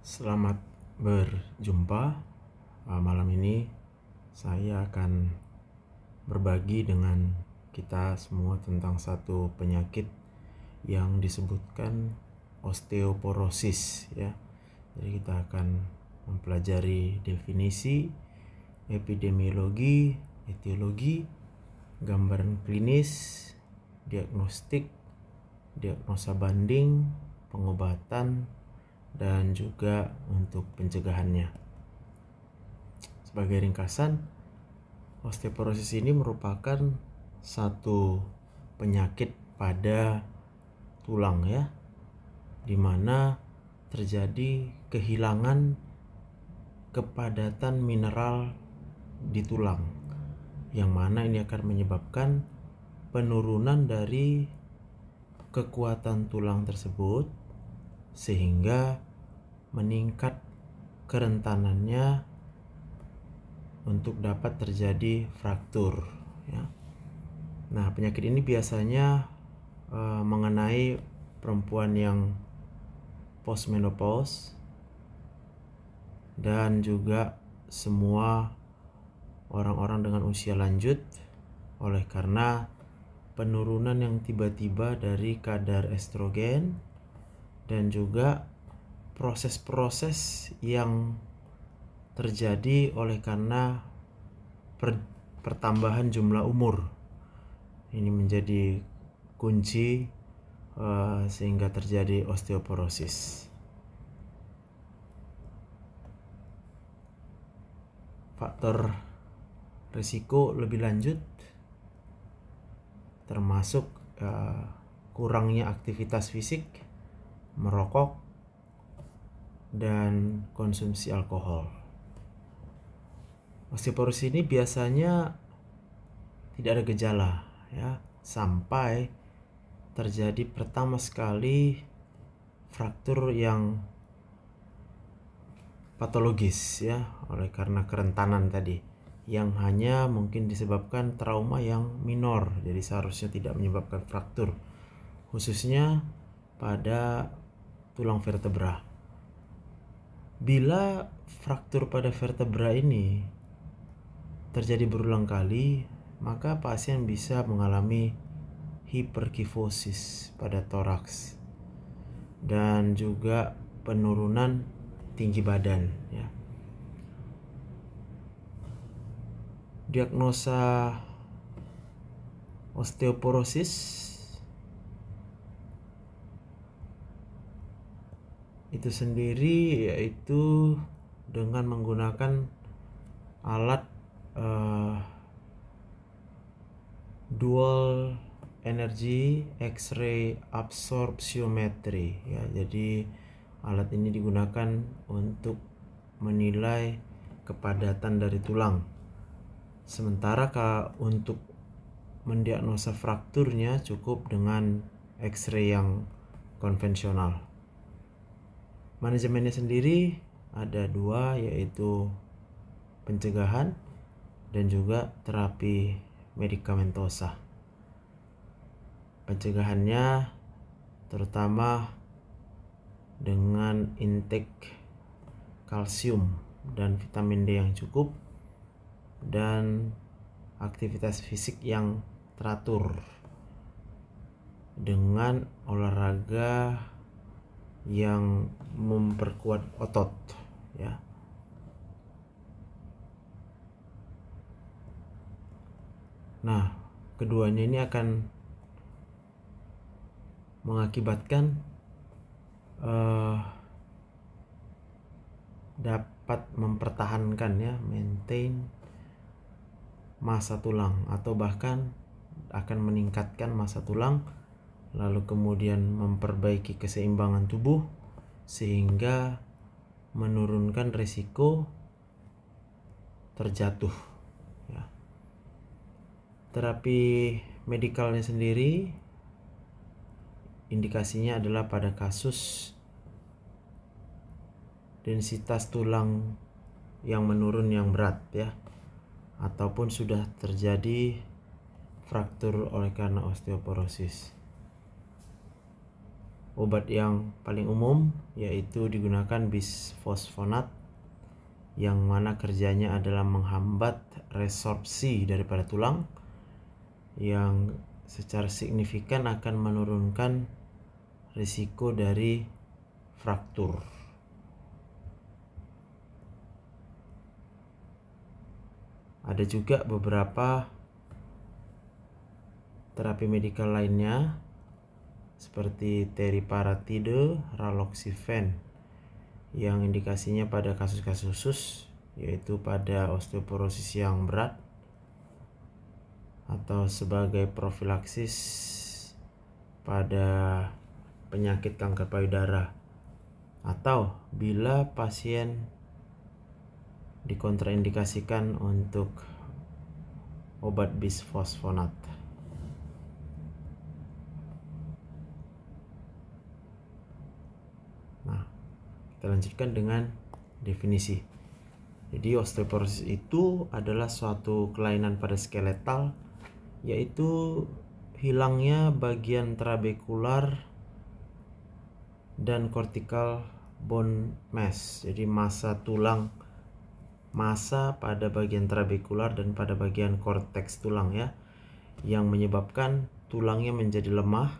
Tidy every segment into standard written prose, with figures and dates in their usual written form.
Selamat berjumpa. Malam ini saya akan berbagi dengan kita semua tentang satu penyakit yang disebutkan osteoporosis ya. Jadi kita akan mempelajari definisi, epidemiologi, etiologi, gambaran klinis, diagnostik, diagnosa banding, pengobatan, dan juga untuk pencegahannya. Sebagai ringkasan, osteoporosis ini merupakan satu penyakit pada tulang ya, di mana terjadi kehilangan kepadatan mineral di tulang, yang mana ini akan menyebabkan penurunan dari kekuatan tulang tersebut, sehingga meningkat kerentanannya untuk dapat terjadi fraktur ya. Nah, penyakit ini biasanya mengenai perempuan yang postmenopause dan juga semua orang-orang dengan usia lanjut, oleh karena penurunan yang tiba-tiba dari kadar estrogen dan juga proses-proses yang terjadi oleh karena pertambahan jumlah umur. Ini menjadi kunci sehingga terjadi osteoporosis. Faktor risiko lebih lanjut termasuk kurangnya aktivitas fisik, merokok, dan konsumsi alkohol. Osteoporosis ini biasanya tidak ada gejala ya, sampai terjadi pertama sekali fraktur yang patologis ya, oleh karena kerentanan tadi, yang hanya mungkin disebabkan trauma yang minor, jadi seharusnya tidak menyebabkan fraktur, khususnya pada tulang vertebra. Bila fraktur pada vertebra ini terjadi berulang kali, maka pasien bisa mengalami hiperkifosis pada toraks dan juga penurunan tinggi badan ya. Diagnosa osteoporosis itu sendiri yaitu dengan menggunakan alat dual energy X-ray absorptiometry ya. Jadi alat ini digunakan untuk menilai kepadatan dari tulang. Sementara untuk mendiagnosa frakturnya cukup dengan X-ray yang konvensional. Manajemennya sendiri ada dua, yaitu pencegahan dan juga terapi medikamentosa. Pencegahannya terutama dengan intake kalsium dan vitamin D yang cukup dan aktivitas fisik yang teratur dengan olahraga yang memperkuat otot ya. Nah, keduanya ini akan mengakibatkan dapat mempertahankan ya, maintain massa tulang, atau bahkan akan meningkatkan massa tulang, lalu kemudian memperbaiki keseimbangan tubuh sehingga menurunkan risiko terjatuh ya. Terapi medikalnya sendiri indikasinya adalah pada kasus densitas tulang yang menurun yang berat ya, ataupun sudah terjadi fraktur oleh karena osteoporosis. Obat yang paling umum yaitu digunakan bisfosfonat, yang mana kerjanya adalah menghambat resorpsi daripada tulang, yang secara signifikan akan menurunkan risiko dari fraktur. Ada juga beberapa terapi medikal lainnya seperti teriparatide, raloxifene, yang indikasinya pada kasus-kasus khusus, yaitu pada osteoporosis yang berat atau sebagai profilaksis pada penyakit kanker payudara, atau bila pasien dikontraindikasikan untuk obat bisfosfonat. Nah, kita lanjutkan dengan definisi. Jadi osteoporosis itu adalah suatu kelainan pada skeletal, yaitu hilangnya bagian trabekular dan cortical bone mass. Jadi massa tulang, massa pada bagian trabekular dan pada bagian korteks tulang ya, yang menyebabkan tulangnya menjadi lemah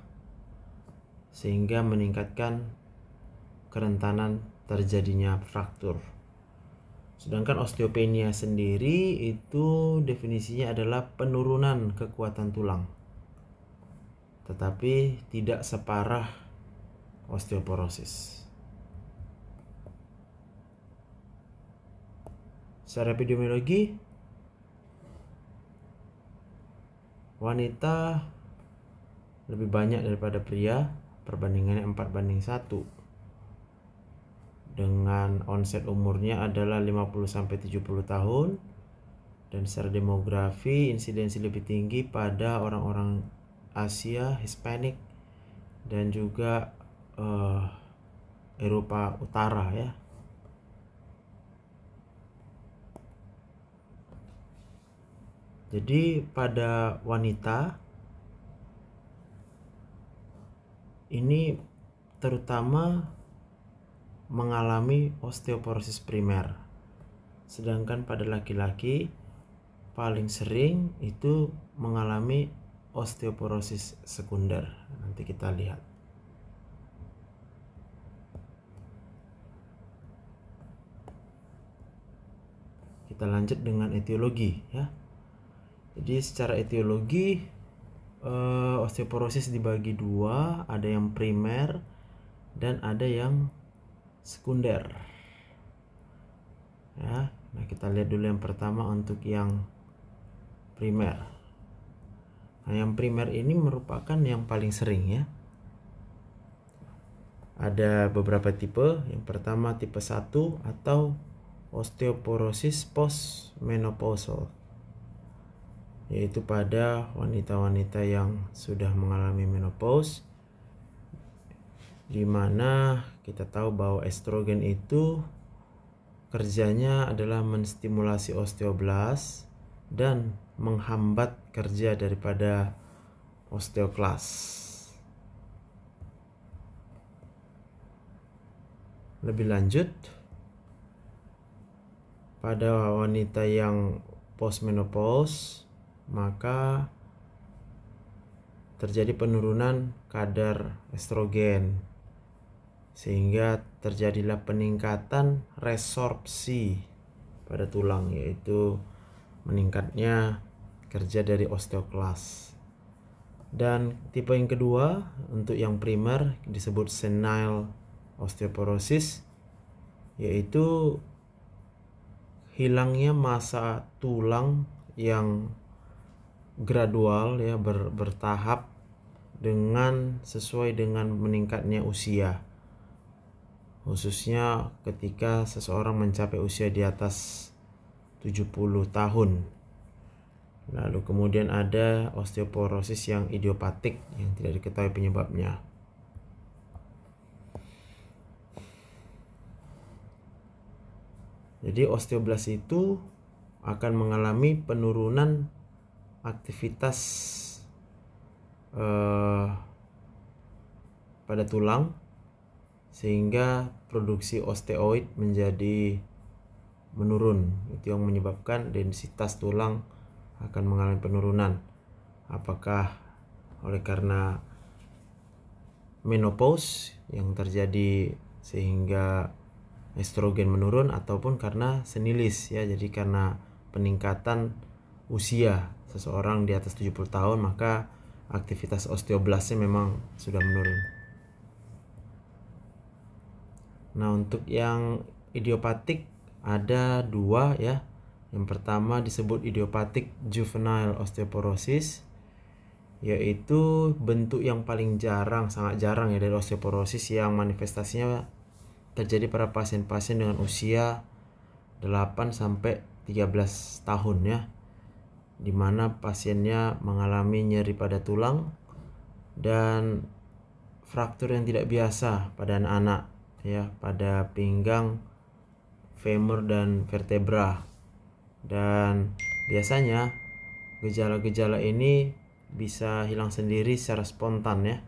sehingga meningkatkan kerentanan terjadinya fraktur. Sedangkan osteopenia sendiri itu definisinya adalah penurunan kekuatan tulang, tetapi tidak separah osteoporosis. Secara epidemiologi, wanita lebih banyak daripada pria, perbandingannya 4:1. Dengan onset umurnya adalah 50-70 tahun, dan secara demografi insidensi lebih tinggi pada orang-orang Asia, Hispanik, dan juga Eropa Utara ya. Jadi pada wanita ini terutama mengalami osteoporosis primer, sedangkan pada laki-laki paling sering itu mengalami osteoporosis sekunder. Nanti kita lihat. Kita lanjut dengan etiologi ya. Jadi secara etiologi osteoporosis dibagi dua, ada yang primer dan ada yang sekunder ya. Nah, kita lihat dulu yang pertama untuk yang primer. Nah, yang primer ini merupakan yang paling sering ya. Ada beberapa tipe. Yang pertama tipe 1 atau osteoporosis postmenopausal, yaitu pada wanita-wanita yang sudah mengalami menopause, di mana kita tahu bahwa estrogen itu kerjanya adalah menstimulasi osteoblas dan menghambat kerja daripada osteoklas. Lebih lanjut, pada wanita yang postmenopause maka terjadi penurunan kadar estrogen, sehingga terjadilah peningkatan resorpsi pada tulang, yaitu meningkatnya kerja dari osteoklas. Dan tipe yang kedua untuk yang primer disebut senile osteoporosis, yaitu hilangnya massa tulang yang gradual ya, bertahap dengan sesuai dengan meningkatnya usia, khususnya ketika seseorang mencapai usia di atas 70 tahun. Lalu kemudian ada osteoporosis yang idiopatik yang tidak diketahui penyebabnya. Jadi osteoblas itu akan mengalami penurunan aktivitas pada tulang sehingga produksi osteoid menjadi menurun. Itu yang menyebabkan densitas tulang akan mengalami penurunan. Apakah oleh karena menopause yang terjadi sehingga estrogen menurun, ataupun karena senilis ya, jadi karena peningkatan usia seseorang di atas 70 tahun maka aktivitas osteoblasnya memang sudah menurun. Nah, untuk yang idiopatik ada dua ya. Yang pertama disebut idiopatik juvenile osteoporosis, yaitu bentuk yang paling jarang, sangat jarang ya dari osteoporosis yang manifestasinya terjadi pada pasien-pasien dengan usia 8 sampai 13 tahun ya, dimana pasiennya mengalami nyeri pada tulang dan fraktur yang tidak biasa pada anak-anak ya, pada pinggang, femur dan vertebra. Dan biasanya gejala-gejala ini bisa hilang sendiri secara spontan ya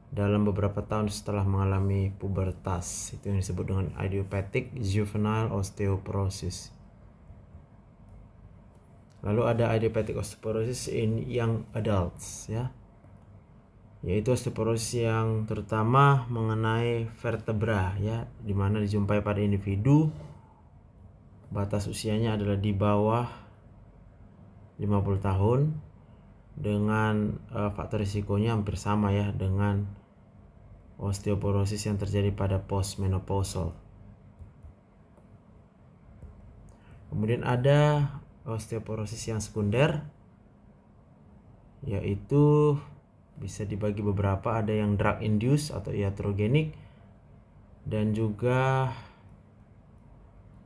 dalam beberapa tahun setelah mengalami pubertas. Itu yang disebut dengan idiopathic juvenile osteoporosis. Lalu ada idiopathic osteoporosis in young adults ya, yaitu osteoporosis yang terutama mengenai vertebra ya, dimana dijumpai pada individu batas usianya adalah di bawah 50 tahun dengan faktor risikonya hampir sama ya dengan osteoporosis yang terjadi pada postmenopausal. Kemudian ada osteoporosis yang sekunder, yaitu bisa dibagi beberapa, ada yang drug induced atau iatrogenik, dan juga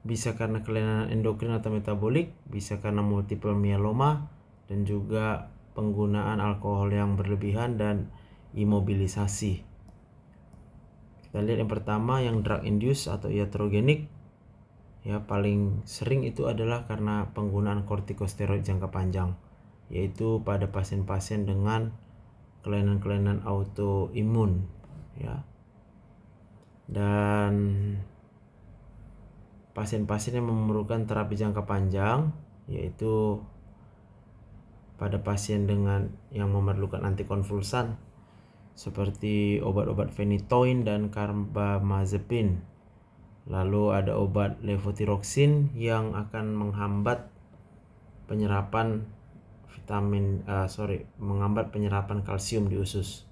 bisa karena kelainan endokrin atau metabolik, bisa karena multiple myeloma, dan juga penggunaan alkohol yang berlebihan dan imobilisasi. Kita lihat yang pertama, yang drug induced atau iatrogenik ya, paling sering itu adalah karena penggunaan kortikosteroid jangka panjang, yaitu pada pasien-pasien dengan kelainan-kelainan autoimun ya, dan pasien-pasien yang memerlukan terapi jangka panjang, yaitu pada pasien dengan yang memerlukan antikonvulsan seperti obat-obat phenytoin dan carbamazepin. Lalu ada obat levothyroxine yang akan menghambat penyerapan menghambat penyerapan kalsium di usus.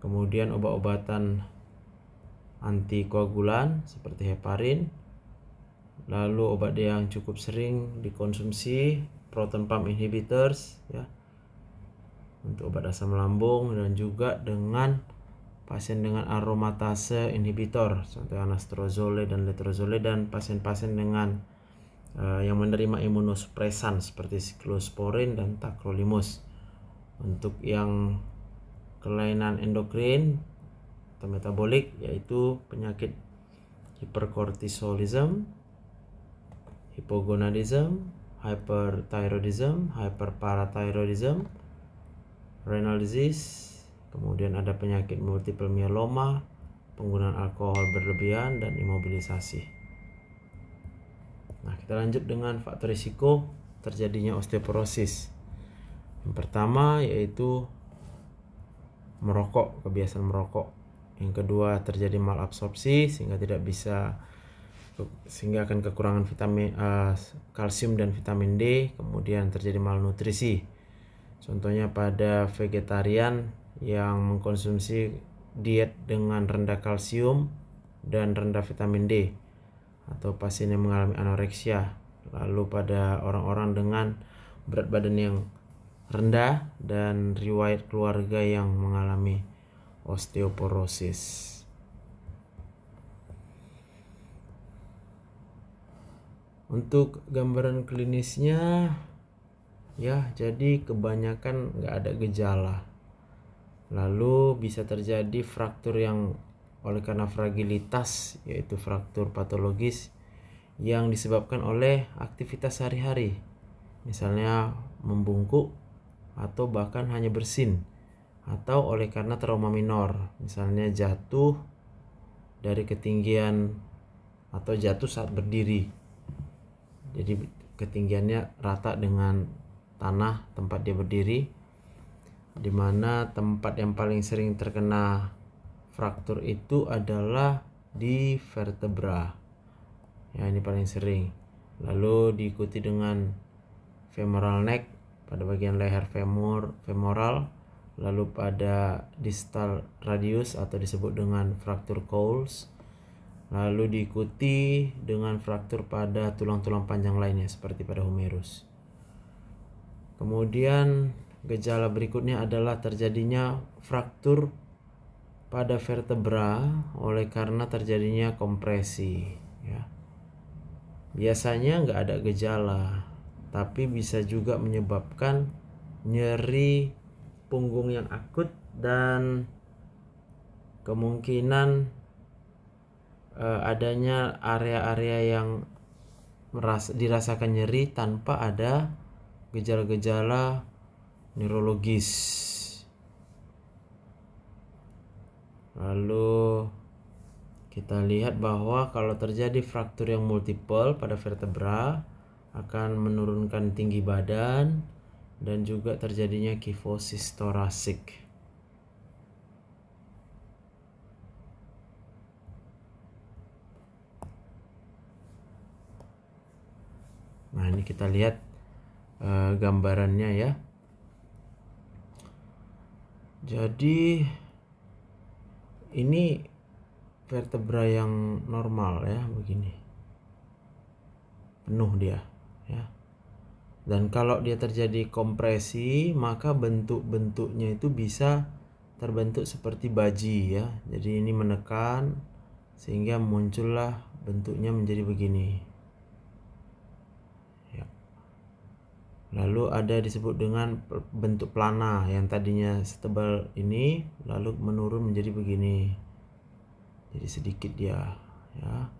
Kemudian obat-obatan antikoagulan seperti heparin. Lalu obat yang cukup sering dikonsumsi, proton pump inhibitors ya, untuk obat asam lambung, dan juga dengan pasien dengan aromatase inhibitor seperti anastrozole dan letrozole, dan pasien-pasien dengan yang menerima imunosupresan seperti cyclosporin dan tacrolimus. Untuk yang kelainan endokrin atau metabolik, yaitu penyakit hiperkortisolisme, hypogonadism, hyperthyroidism, hyperparathyroidism, renal disease. Kemudian ada penyakit multiple myeloma, penggunaan alkohol berlebihan, dan imobilisasi. Nah, kita lanjut dengan faktor risiko terjadinya osteoporosis. Yang pertama yaitu merokok, kebiasaan merokok. Yang kedua, terjadi malabsorpsi sehingga akan kekurangan vitamin kalsium dan vitamin D. Kemudian terjadi malnutrisi. Contohnya pada vegetarian yang mengkonsumsi diet dengan rendah kalsium dan rendah vitamin D, atau pasien yang mengalami anoreksia. Lalu pada orang-orang dengan berat badan yang rendah dan riwayat keluarga yang mengalami osteoporosis. Untuk gambaran klinisnya ya, jadi kebanyakan nggak ada gejala. Lalu bisa terjadi fraktur yang oleh karena fragilitas, yaitu fraktur patologis yang disebabkan oleh aktivitas sehari-hari, misalnya membungkuk atau bahkan hanya bersin, atau oleh karena trauma minor, misalnya jatuh dari ketinggian atau jatuh saat berdiri. Jadi ketinggiannya rata dengan tanah tempat dia berdiri, di mana tempat yang paling sering terkena fraktur itu adalah di vertebra. Ya, ini paling sering. Lalu diikuti dengan femoral neck pada bagian leher femoral, lalu pada distal radius atau disebut dengan fraktur Cowles, lalu diikuti dengan fraktur pada tulang-tulang panjang lainnya seperti pada humerus. Kemudian gejala berikutnya adalah terjadinya fraktur pada vertebra oleh karena terjadinya kompresi, ya. Biasanya nggak ada gejala, tapi bisa juga menyebabkan nyeri punggung yang akut dan kemungkinan adanya area-area yang dirasakan nyeri tanpa ada gejala-gejala neurologis. Lalu kita lihat bahwa kalau terjadi fraktur yang multiple pada vertebra akan menurunkan tinggi badan dan juga terjadinya kifosis torasik. Nah, ini kita lihat gambarannya ya. Jadi ini vertebra yang normal ya, begini. Penuh dia ya. Dan kalau dia terjadi kompresi, maka bentuk-bentuknya itu bisa terbentuk seperti baji ya. Jadi ini menekan sehingga muncullah bentuknya menjadi begini. Lalu ada disebut dengan bentuk pelana yang tadinya setebal ini lalu menurun menjadi begini. Jadi sedikit dia ya.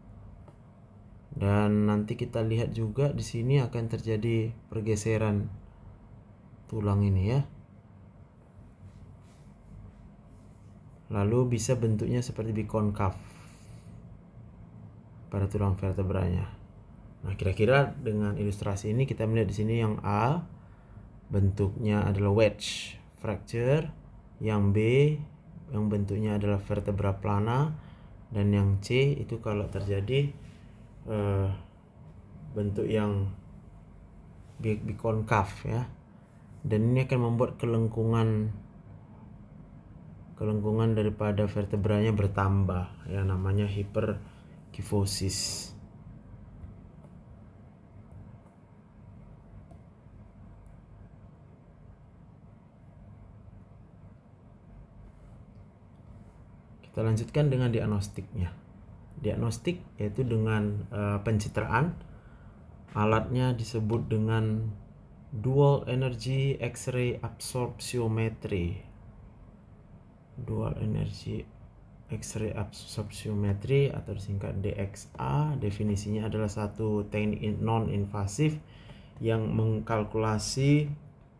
Dan nanti kita lihat juga di sini akan terjadi pergeseran tulang ini ya. Lalu bisa bentuknya seperti bikonkav pada tulang vertebranya. Nah, kira-kira dengan ilustrasi ini kita melihat di sini yang A bentuknya adalah wedge fracture, yang B yang bentuknya adalah vertebra plana, dan yang C itu kalau terjadi bentuk yang bikonkav ya. Dan ini akan membuat kelengkungan daripada vertebranya bertambah ya, namanya hiperkifosis. Kita lanjutkan dengan diagnostiknya. Diagnostik yaitu dengan pencitraan. Alatnya disebut dengan dual energy X-ray absorptiometry. Dual energy X-ray absorptiometry atau disingkat DXA. Definisinya adalah satu teknik non-invasif yang mengkalkulasi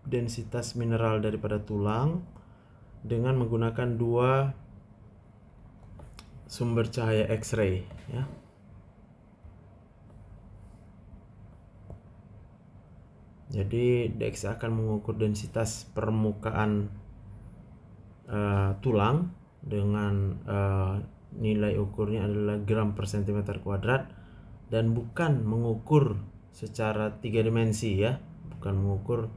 densitas mineral daripada tulang dengan menggunakan dua sumber cahaya X-ray ya. Jadi DXA akan mengukur densitas permukaan tulang dengan nilai ukurnya adalah gram per centimeter kuadrat dan bukan mengukur secara 3 dimensi ya, bukan mengukur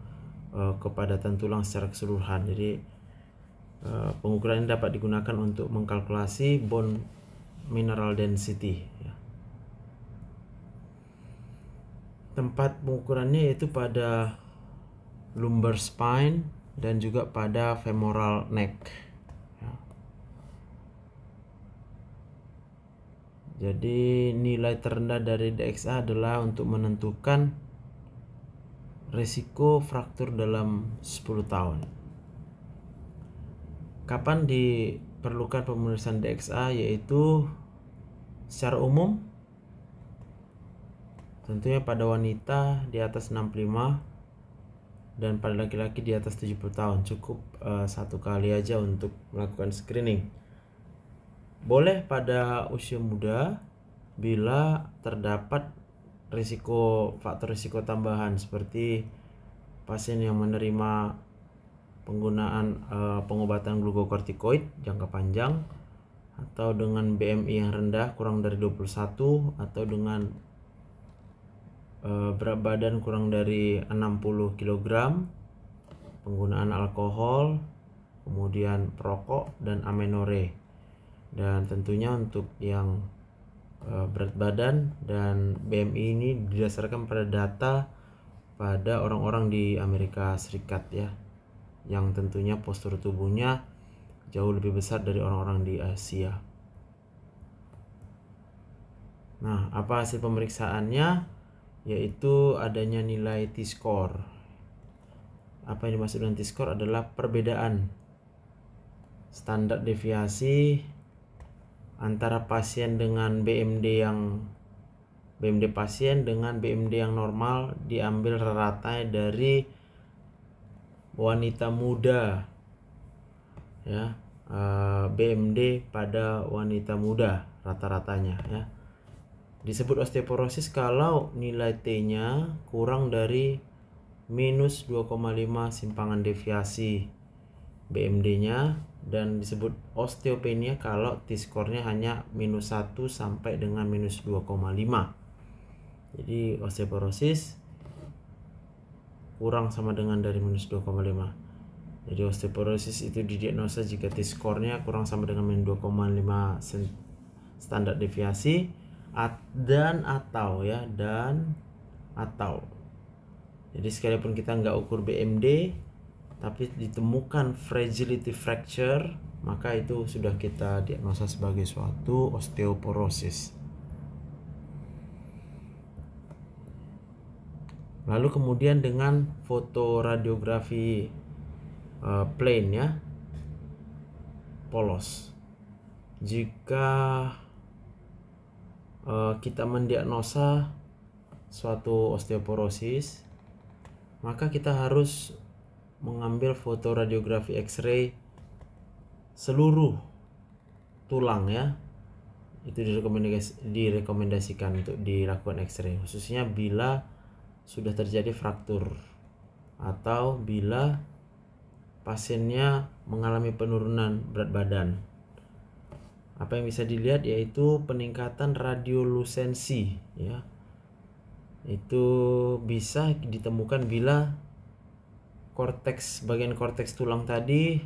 kepadatan tulang secara keseluruhan. Jadi pengukuran ini dapat digunakan untuk mengkalkulasi bone mineral density ya. Tempat pengukurannya yaitu pada lumbar spine dan juga pada femoral neck ya. Jadi nilai terendah dari DXA adalah untuk menentukan risiko fraktur dalam 10 tahun. Kapan diperlukan pemeriksaan DXA? Yaitu secara umum tentunya pada wanita di atas 65 dan pada laki-laki di atas 70 tahun. Cukup satu kali aja untuk melakukan screening. Boleh pada usia muda bila terdapat faktor risiko tambahan seperti pasien yang menerima penggunaan pengobatan glukokortikoid jangka panjang, atau dengan BMI yang rendah kurang dari 21, atau dengan berat badan kurang dari 60 kg, penggunaan alkohol, kemudian perokok dan amenore. Dan tentunya untuk yang berat badan dan BMI ini didasarkan pada data pada orang-orang di Amerika Serikat ya, yang tentunya postur tubuhnya jauh lebih besar dari orang-orang di Asia. Nah, apa hasil pemeriksaannya? Yaitu adanya nilai T-score. Apa yang dimaksud dengan T-score adalah perbedaan standar deviasi antara pasien dengan BMD pasien dengan BMD yang normal, diambil rata dari wanita muda ya, BMD pada wanita muda rata-ratanya ya. Disebut osteoporosis kalau nilai T-nya kurang dari minus 2,5 simpangan deviasi BMD-nya, dan disebut osteopenia kalau T-score-nya hanya minus 1 sampai dengan minus 2,5. Jadi osteoporosis kurang sama dengan dari minus 2,5. Jadi osteoporosis itu didiagnosa jika T-score-nya kurang sama dengan minus 2,5 standar deviasi dan atau. Jadi sekalipun kita nggak ukur BMD tapi ditemukan fragility fracture, maka itu sudah kita diagnosa sebagai suatu osteoporosis. Lalu kemudian dengan fotoradiografi plain ya, polos. Jika kita mendiagnosa suatu osteoporosis, maka kita harus mengambil fotoradiografi X-ray seluruh tulang ya. Itu direkomendasikan untuk dilakukan X-ray, khususnya bila sudah terjadi fraktur atau bila pasiennya mengalami penurunan berat badan. Apa yang bisa dilihat yaitu peningkatan radiolusensi ya. Itu bisa ditemukan bila bagian korteks tulang tadi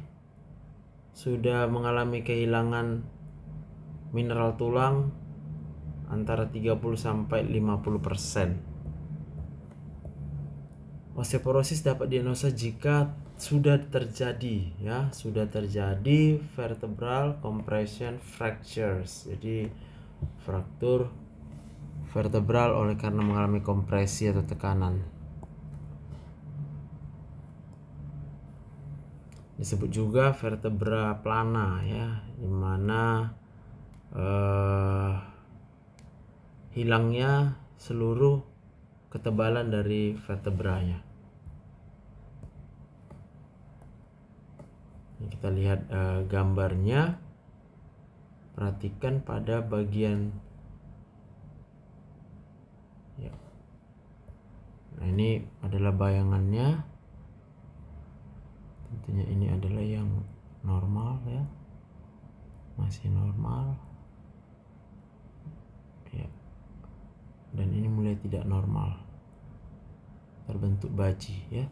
sudah mengalami kehilangan mineral tulang antara 30 sampai 50%. Osteoporosis dapat diagnosa jika sudah terjadi vertebral compression fractures. Jadi fraktur vertebral oleh karena mengalami kompresi atau tekanan. Disebut juga vertebra plana ya, dimana hilangnya seluruh ketebalan dari vertebranya. Kita lihat gambarnya. Perhatikan pada bagian ya. Nah, ini adalah bayangannya. Tentunya ini adalah yang normal ya, masih normal ya, dan ini mulai tidak normal, terbentuk baji ya.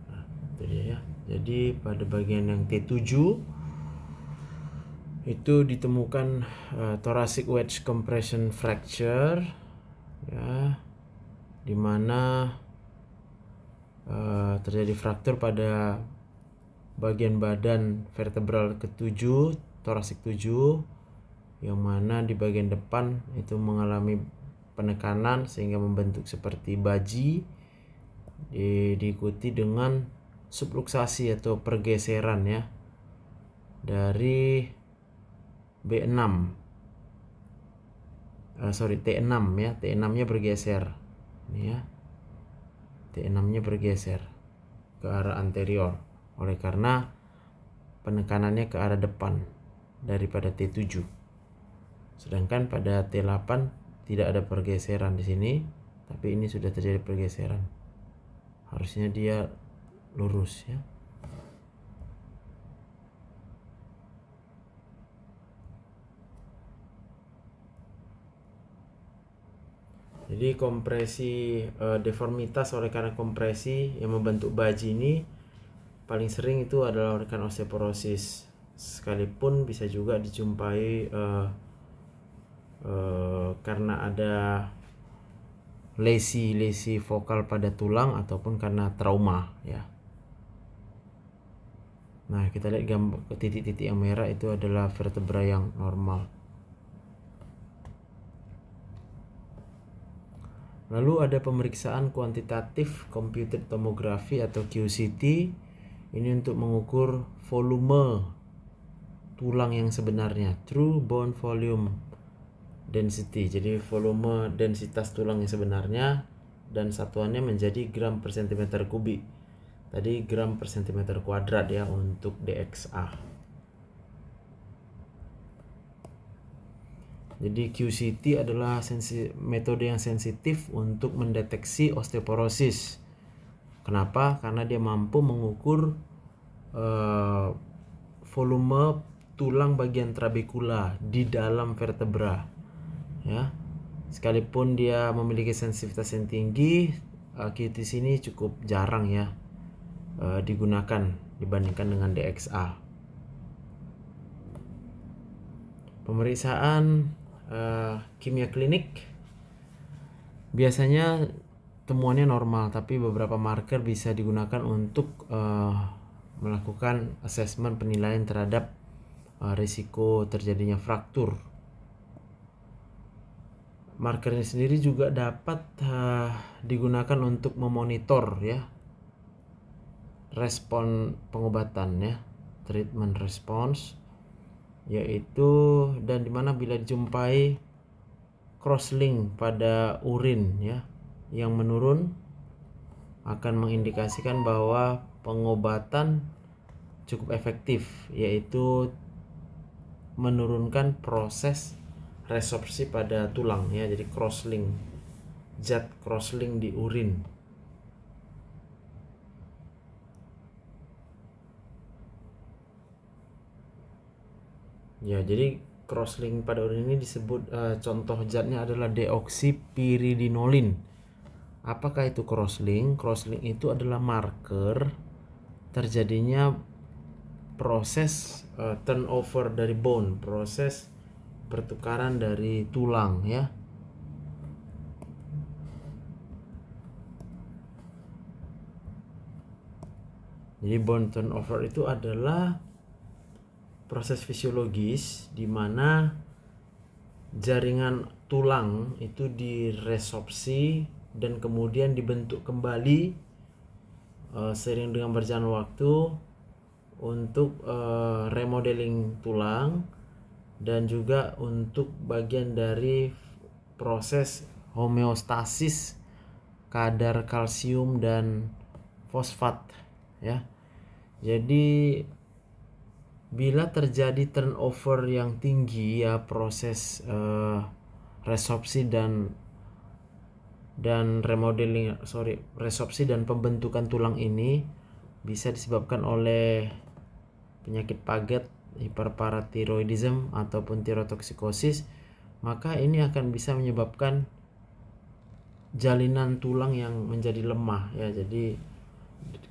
Nah, itu dia ya. Jadi pada bagian yang T7 itu ditemukan thoracic wedge compression fracture ya, dimana terjadi fraktur pada bagian badan vertebral ke-7, thoracic 7, yang mana di bagian depan itu mengalami penekanan sehingga membentuk seperti baji, diikuti dengan subluksasi atau pergeseran ya dari T6 ya, T6-nya bergeser Ini ya, T6-nya bergeser ke arah anterior oleh karena penekanannya ke arah depan daripada T7. Sedangkan pada T8 tidak ada pergeseran di sini, tapi ini sudah terjadi pergeseran. Harusnya dia lurus ya. Jadi kompresi deformitas oleh karena kompresi yang membentuk baji ini paling sering itu adalah oleh karena osteoporosis. Sekalipun bisa juga dijumpai karena ada lesi vokal pada tulang ataupun karena trauma ya. Nah, kita lihat gambar titik-titik yang merah itu adalah vertebra yang normal. Lalu ada pemeriksaan kuantitatif computed tomography atau QCT. Ini untuk mengukur volume tulang yang sebenarnya, true bone volume density. Jadi volume densitas tulang yang sebenarnya, dan satuannya menjadi gram per cm kubik. Tadi gram per cm kuadrat ya untuk DXA. Jadi QCT adalah metode yang sensitif untuk mendeteksi osteoporosis. Kenapa? Karena dia mampu mengukur volume tulang bagian trabekula di dalam vertebra. Ya, sekalipun dia memiliki sensitivitas yang tinggi, QT sini cukup jarang ya digunakan dibandingkan dengan DXA. Pemeriksaan kimia klinik biasanya temuannya normal, tapi beberapa marker bisa digunakan untuk melakukan asesmen penilaian terhadap risiko terjadinya fraktur. Marker ini sendiri juga dapat digunakan untuk memonitor ya respon pengobatan ya, treatment response, yaitu dan dimana bila dijumpai crosslink pada urin ya yang menurun akan mengindikasikan bahwa pengobatan cukup efektif, yaitu menurunkan proses resorpsi pada tulang ya. Jadi crosslink, zat crosslink di urin. Ya, jadi crosslink pada urin ini disebut contoh zatnya adalah deoksipyridinolin. Apakah itu crosslink? Crosslink itu adalah marker terjadinya proses turnover dari bone, proses pertukaran dari tulang ya. Jadi bone turnover itu adalah proses fisiologis di mana jaringan tulang itu diresorpsi dan kemudian dibentuk kembali seiring dengan berjalan waktu untuk remodeling tulang dan juga untuk bagian dari proses homeostasis kadar kalsium dan fosfat ya. Jadi bila terjadi turnover yang tinggi ya, proses resorpsi dan resorpsi dan pembentukan tulang ini bisa disebabkan oleh penyakit paget, hiperparatiroidism ataupun tirotoksikosis, maka ini akan bisa menyebabkan jalinan tulang yang menjadi lemah ya. Jadi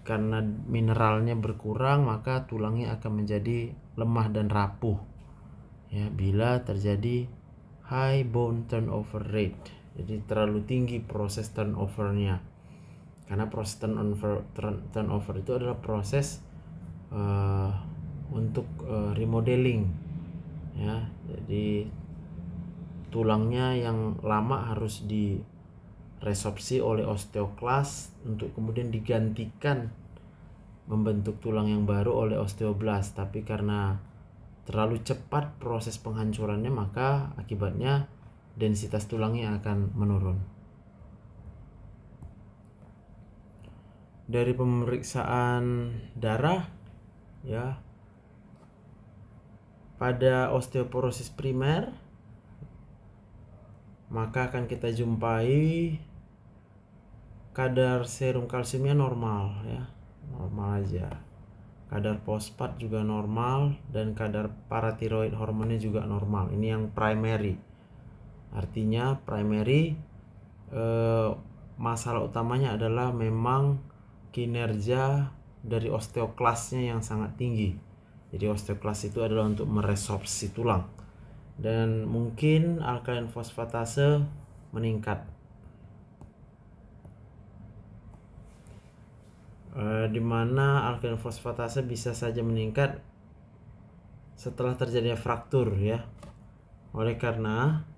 karena mineralnya berkurang, maka tulangnya akan menjadi lemah dan rapuh ya bila terjadi high bone turnover rate. Jadi terlalu tinggi proses turnovernya, karena proses turnover itu adalah proses untuk remodeling ya. Jadi tulangnya yang lama harus diresorpsi oleh osteoklas untuk kemudian digantikan membentuk tulang yang baru oleh osteoblast. Tapi karena terlalu cepat proses penghancurannya, maka akibatnya densitas tulangnya akan menurun. Dari pemeriksaan darah ya, pada osteoporosis primer maka akan kita jumpai kadar serum kalsiumnya normal ya, normal aja. Kadar fosfat juga normal dan kadar paratiroid hormonnya juga normal. Ini yang primary. Artinya primary masalah utamanya adalah memang kinerja dari osteoklasnya yang sangat tinggi. Jadi osteoklas itu adalah untuk meresorpsi tulang, dan mungkin alkaline fosfatase meningkat, di mana alkaline fosfatase bisa saja meningkat setelah terjadinya fraktur ya, oleh karena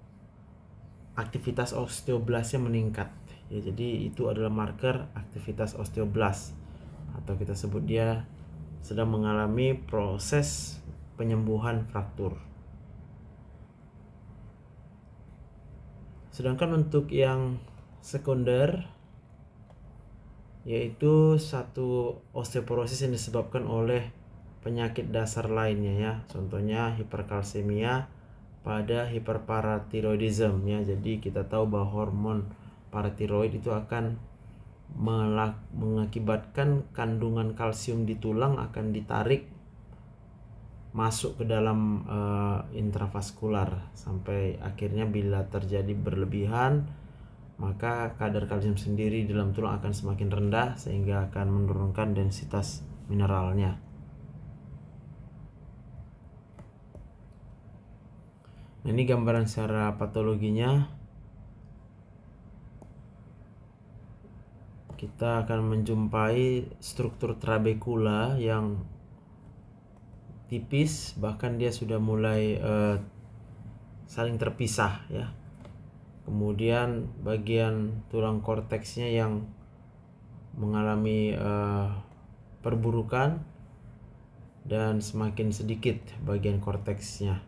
aktivitas osteoblasnya meningkat ya. Jadi itu adalah marker aktivitas osteoblas, atau kita sebut dia sedang mengalami proses penyembuhan fraktur. Sedangkan untuk yang sekunder, yaitu satu osteoporosis yang disebabkan oleh penyakit dasar lainnya ya. Contohnya hiperkalsemia pada hiperparatiroidism ya. Jadi kita tahu bahwa hormon paratiroid itu akan mengakibatkan kandungan kalsium di tulang akan ditarik masuk ke dalam intravaskular, sampai akhirnya bila terjadi berlebihan maka kadar kalsium sendiri di dalam tulang akan semakin rendah sehingga akan menurunkan densitas mineralnya. Nah, ini gambaran secara patologinya. Kita akan menjumpai struktur trabekula yang tipis, bahkan dia sudah mulai saling terpisah ya. Kemudian bagian tulang korteksnya yang mengalami perburukan dan semakin sedikit bagian korteksnya.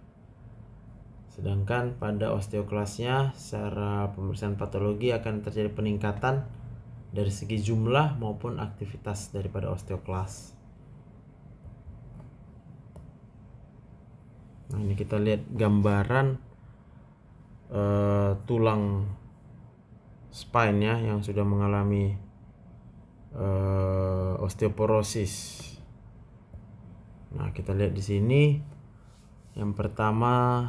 Sedangkan pada osteoklasnya secara pemeriksaan patologi akan terjadi peningkatan dari segi jumlah maupun aktivitas daripada osteoklas. Nah, ini kita lihat gambaran tulang spine ya yang sudah mengalami osteoporosis. Nah, kita lihat di sini. Yang pertama,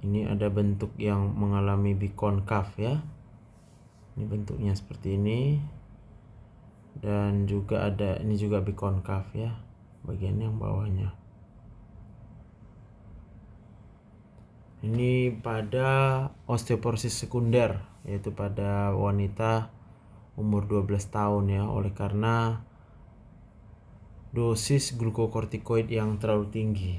ini ada bentuk yang mengalami bikonkaf ya. Ini bentuknya seperti ini. Dan juga ada ini juga bikonkaf ya, bagian yang bawahnya. Ini pada osteoporosis sekunder, yaitu pada wanita umur 12 tahun ya, oleh karena dosis glukokortikoid yang terlalu tinggi.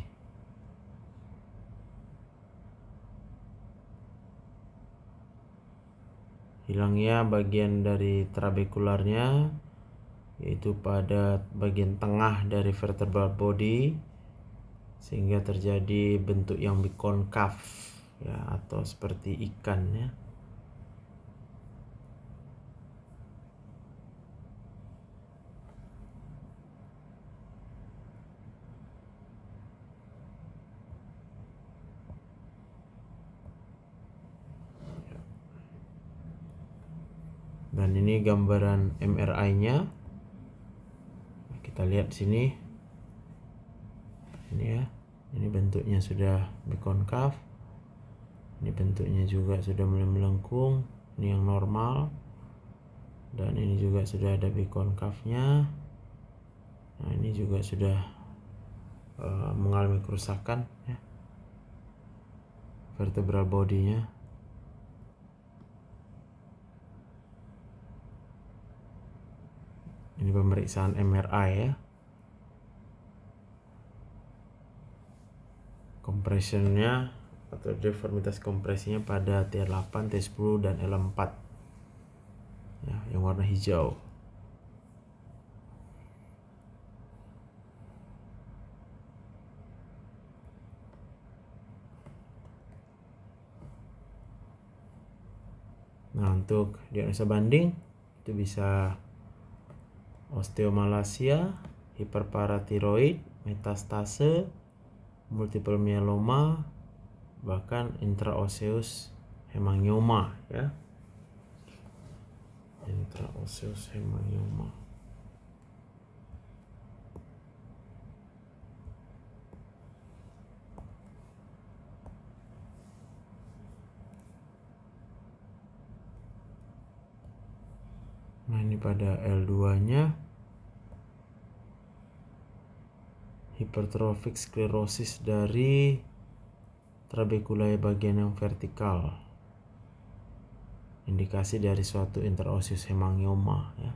Hilangnya bagian dari trabekularnya, yaitu pada bagian tengah dari vertebral body, sehingga terjadi bentuk yang bikonkaf ya, atau seperti ikan ya. Dan ini gambaran MRI-nya. Kita lihat di sini. Ini ya. Ini bentuknya sudah bikonkaf. Ini bentuknya juga sudah mulai melengkung. Ini yang normal. Dan ini juga sudah ada bikonkafnya. Nah, ini juga sudah mengalami kerusakan ya, vertebral body-nya. Ini pemeriksaan MRI ya. Kompresinya atau deformitas kompresinya pada T8, T10 dan L4 ya, yang warna hijau. Nah, untuk diagnosa banding Itu bisa osteomalacia, hiperparatiroid, metastase, multiple myeloma, bahkan intraosseous hemangioma ya. Intraosseous hemangioma. Nah, ini pada L2-nya hipertrophic sklerosis dari trabekulae bagian yang vertikal. Indikasi dari suatu intraosseous hemangioma ya.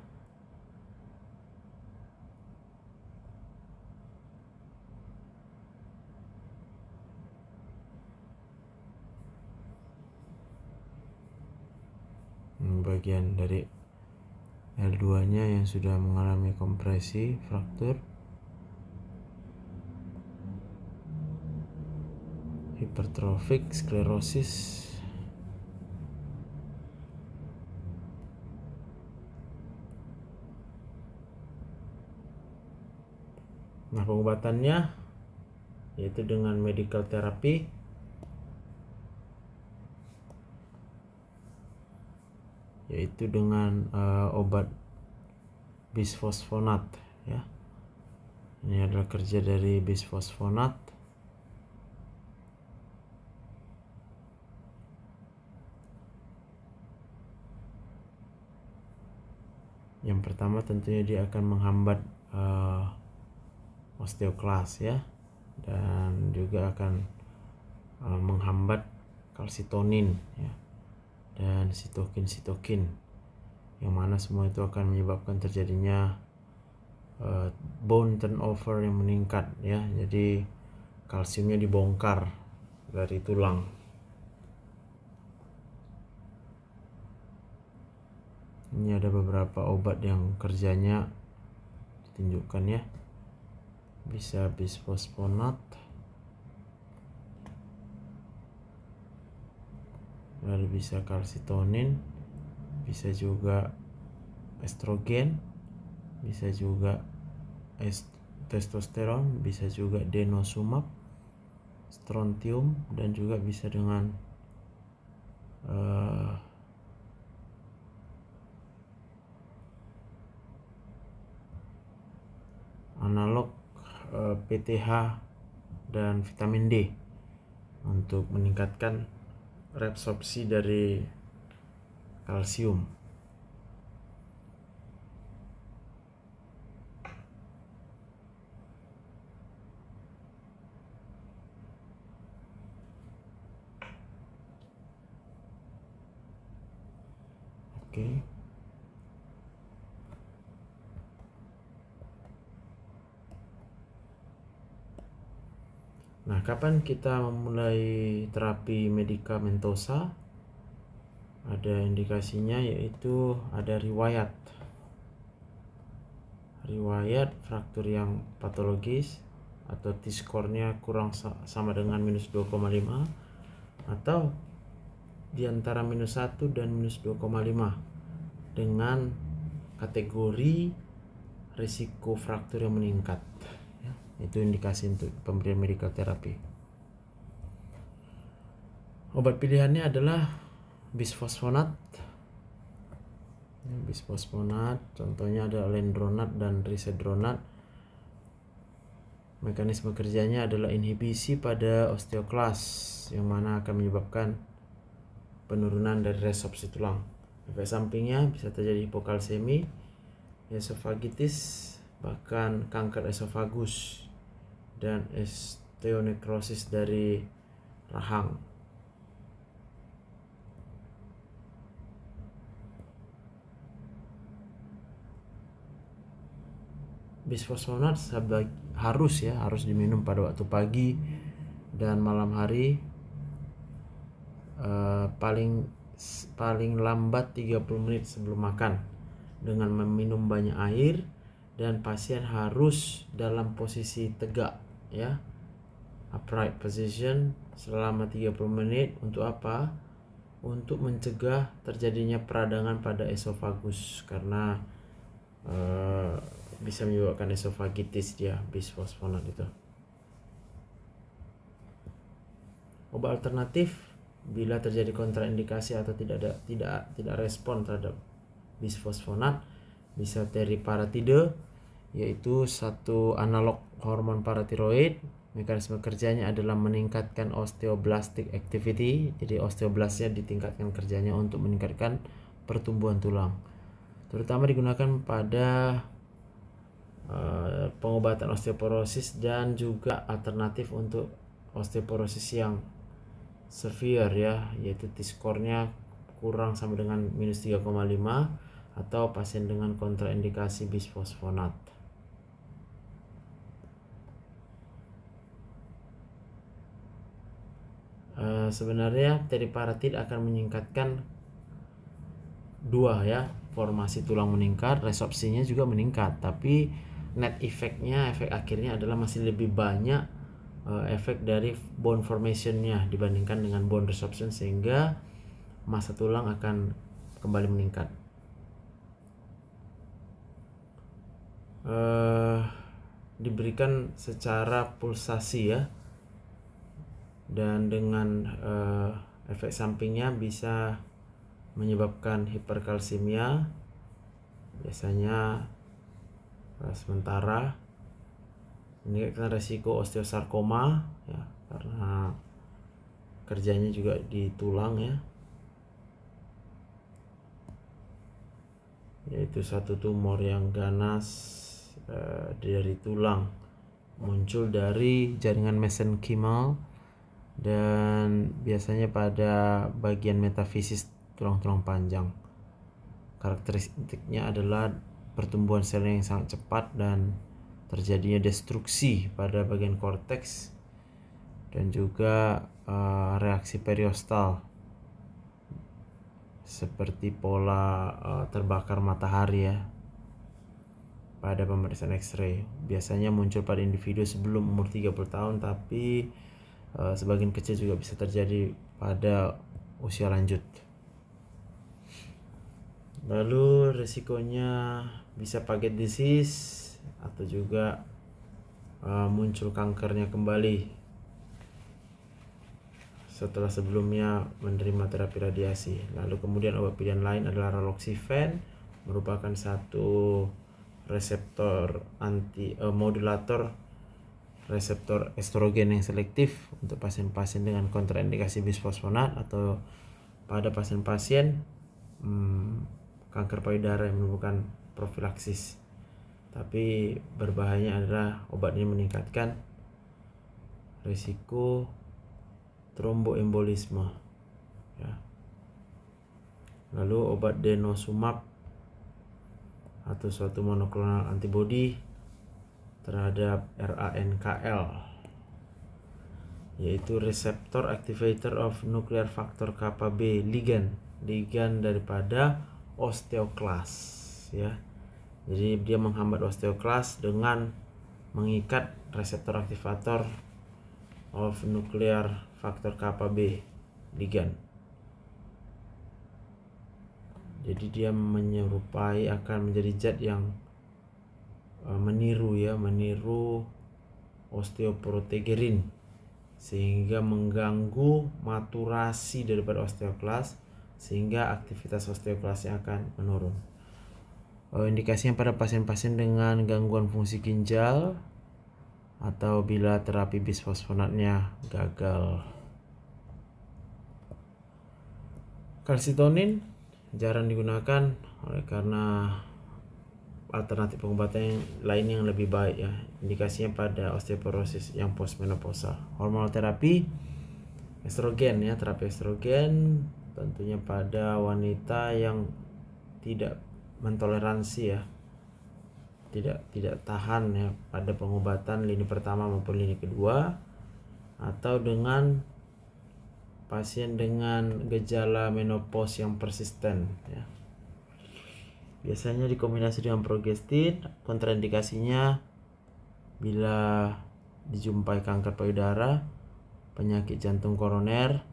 Bagian dari L2-nya yang sudah mengalami kompresi, fraktur. Hipertrophic sklerosis. Nah, pengobatannya yaitu dengan medical therapy, yaitu dengan obat bisfosfonat ya. Ini adalah kerja dari bisfosfonat. Yang pertama tentunya dia akan menghambat osteoklas ya, dan juga akan menghambat kalsitonin ya, dan sitokin, yang mana semua itu akan menyebabkan terjadinya bone turnover yang meningkat ya. Jadi kalsiumnya dibongkar dari tulang. Ini ada beberapa obat yang kerjanya ditunjukkan ya. Bisa bisfosfonat, lalu bisa kalsitonin, bisa juga estrogen, bisa juga testosteron, bisa juga denosumab, strontium, dan juga bisa dengan analog PTH dan vitamin D untuk meningkatkan reabsorpsi dari kalsium. Oke. Nah, kapan kita memulai terapi medikamentosa? Ada indikasinya, yaitu ada riwayat fraktur yang patologis atau T-score-nya kurang sama dengan minus 2,5 atau di antara minus 1 dan minus 2,5 dengan kategori risiko fraktur yang meningkat. Itu indikasi untuk pemberian medical therapy. Obat pilihannya adalah bisfosfonat. Bisfosfonat contohnya ada lendronat dan risedronat. Mekanisme kerjanya adalah inhibisi pada osteoklas, yang mana akan menyebabkan penurunan dari resorpsi tulang. Efek sampingnya bisa terjadi hipokalsemi, esofagitis, bahkan kanker esofagus, dan osteonekrosis dari rahang. Bisfosfonat harus diminum pada waktu pagi dan malam hari, paling lambat 30 menit sebelum makan, dengan meminum banyak air, dan pasien harus dalam posisi tegak ya, upright position selama 30 menit. Untuk apa? untuk mencegah terjadinya peradangan pada esofagus karena bisa menyebabkan esofagitis dia bisfosfonat itu. Obat alternatif bila terjadi kontraindikasi atau tidak respon terhadap bisfosfonat bisa teriparatide, yaitu satu analog hormon paratiroid. Mekanisme kerjanya adalah meningkatkan osteoblastic activity, jadi osteoblastnya ditingkatkan kerjanya untuk meningkatkan pertumbuhan tulang. Terutama digunakan pada pengobatan osteoporosis dan juga alternatif untuk osteoporosis yang severe ya, yaitu T-score-nya kurang sama dengan minus 3,5 atau pasien dengan kontraindikasi bisfosfonat. Sebenarnya teriparatide akan meningkatkan dua ya, formasi tulang meningkat, resorpsinya juga meningkat, tapi net efeknya, efek akhirnya adalah masih lebih banyak efek dari bone formation-nya dibandingkan dengan bone resorption, sehingga massa tulang akan kembali meningkat. Diberikan secara pulsasi ya, dan dengan efek sampingnya bisa menyebabkan hiperkalsemia biasanya sementara, meningkatkan resiko osteosarkoma ya, karena kerjanya juga di tulang ya, yaitu satu tumor yang ganas dari tulang muncul dari jaringan mesenchymal dan biasanya pada bagian metafisis tulang-tulang panjang. Karakteristiknya adalah pertumbuhan selnya yang sangat cepat dan terjadinya destruksi pada bagian korteks dan juga reaksi periostal seperti pola terbakar matahari ya pada pemeriksaan X-ray. Biasanya muncul pada individu sebelum umur 30 tahun, tapi sebagian kecil juga bisa terjadi pada usia lanjut. Lalu risikonya bisa Paget disease atau juga muncul kankernya kembali setelah sebelumnya menerima terapi radiasi. Lalu kemudian obat pilihan lain adalah raloxifene, merupakan satu reseptor modulator reseptor estrogen yang selektif untuk pasien-pasien dengan kontraindikasi bisfosfonat atau pada pasien-pasien kanker payudara yang memerlukan profilaksis. Tapi berbahayanya adalah obat ini meningkatkan risiko tromboembolisme ya. Lalu obat denosumab atau suatu monoklonal antibody terhadap RANKL, yaitu reseptor activator of nuclear factor kappa B ligand daripada osteoklas ya. Jadi dia menghambat osteoklas dengan mengikat reseptor aktivator of nuclear factor kappa B ligand. Jadi dia menyerupai, akan menjadi zat yang meniru osteoporotegerin sehingga mengganggu maturasi daripada osteoklas sehingga aktivitas osteoklasnya akan menurun. Indikasinya pada pasien-pasien dengan gangguan fungsi ginjal atau bila terapi bisfosfonatnya gagal. Kalsitonin jarang digunakan oleh karena alternatif pengobatan lain yang lebih baik ya. Indikasinya pada osteoporosis yang postmenopausal. Hormonal terapi estrogen ya, terapi estrogen tentunya pada wanita yang tidak mentoleransi ya, tidak tahan ya pada pengobatan lini pertama maupun lini kedua, atau dengan pasien dengan gejala menopause yang persisten ya. Biasanya dikombinasi dengan progestin. Kontraindikasinya bila dijumpai kanker payudara, penyakit jantung koroner,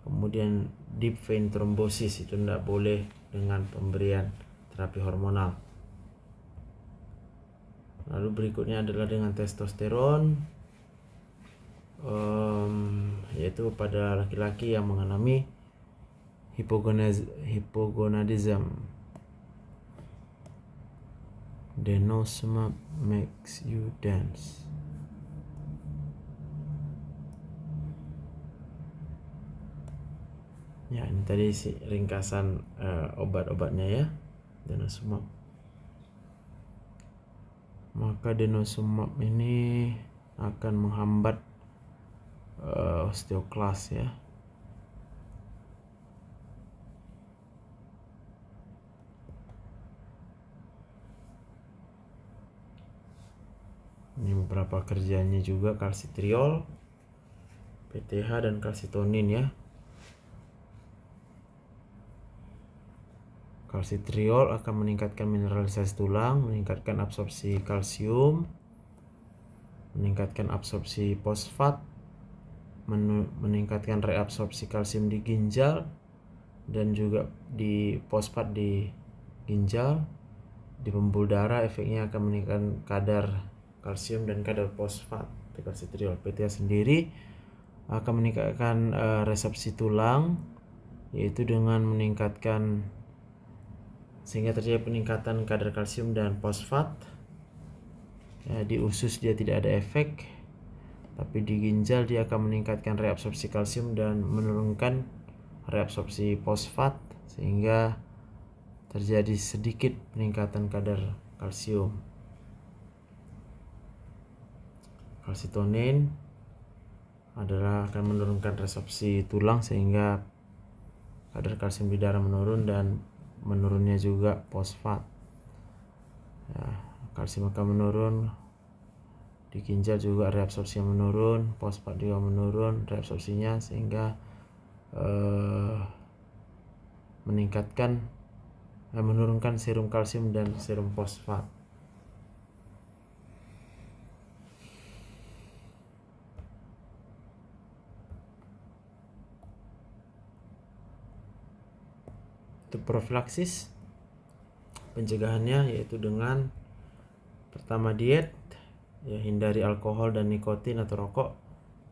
kemudian deep vein thrombosis itu tidak boleh dengan pemberian terapi hormonal. Lalu berikutnya adalah dengan testosteron, yaitu pada laki-laki yang mengalami hypogonadism. Denosumab makes you dance. Ya, ini tadi ringkasan obat-obatnya ya, denosumab. Maka denosumab ini akan menghambat osteoklas ya. Ini beberapa kerjanya juga, kalsitriol, PTH dan kalsitonin ya. Kalsitriol akan meningkatkan mineralisasi tulang, meningkatkan absorpsi kalsium, meningkatkan absorpsi fosfat, meningkatkan reabsorpsi kalsium di ginjal dan juga di fosfat di ginjal. Di pembuluh darah efeknya akan meningkatkan kadar kalsium dan kadar fosfat. Kalsitriol. PTH sendiri akan meningkatkan resepsi tulang, yaitu dengan meningkatkan sehingga terjadi peningkatan kadar kalsium dan fosfat. Ya, di usus dia tidak ada efek, tapi di ginjal dia akan meningkatkan reabsorpsi kalsium dan menurunkan reabsorpsi fosfat, sehingga terjadi sedikit peningkatan kadar kalsium. Kalsitonin adalah akan menurunkan resorpsi tulang sehingga kadar kalsium di darah menurun dan menurunnya juga fosfat. Ya, kalsium akan menurun, di ginjal juga reabsorpsinya menurun, fosfat juga menurun reabsorpsinya, sehingga menurunkan serum kalsium dan serum fosfat. Untuk profilaksis, pencegahannya yaitu dengan pertama diet, ya, hindari alkohol dan nikotin atau rokok,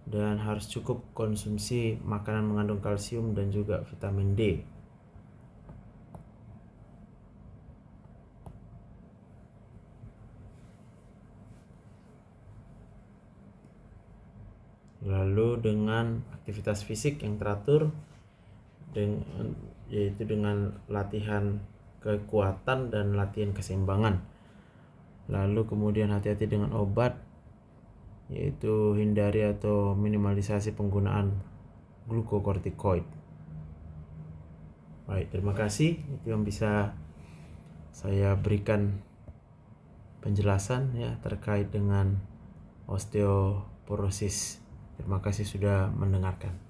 dan harus cukup konsumsi makanan mengandung kalsium dan juga vitamin D. Lalu dengan aktivitas fisik yang teratur, yaitu dengan latihan kekuatan dan latihan keseimbangan. Lalu kemudian hati-hati dengan obat, yaitu hindari atau minimalisasi penggunaan glukokortikoid. Baik, terima kasih. Itu yang bisa saya berikan penjelasan ya terkait dengan osteoporosis. Terima kasih sudah mendengarkan.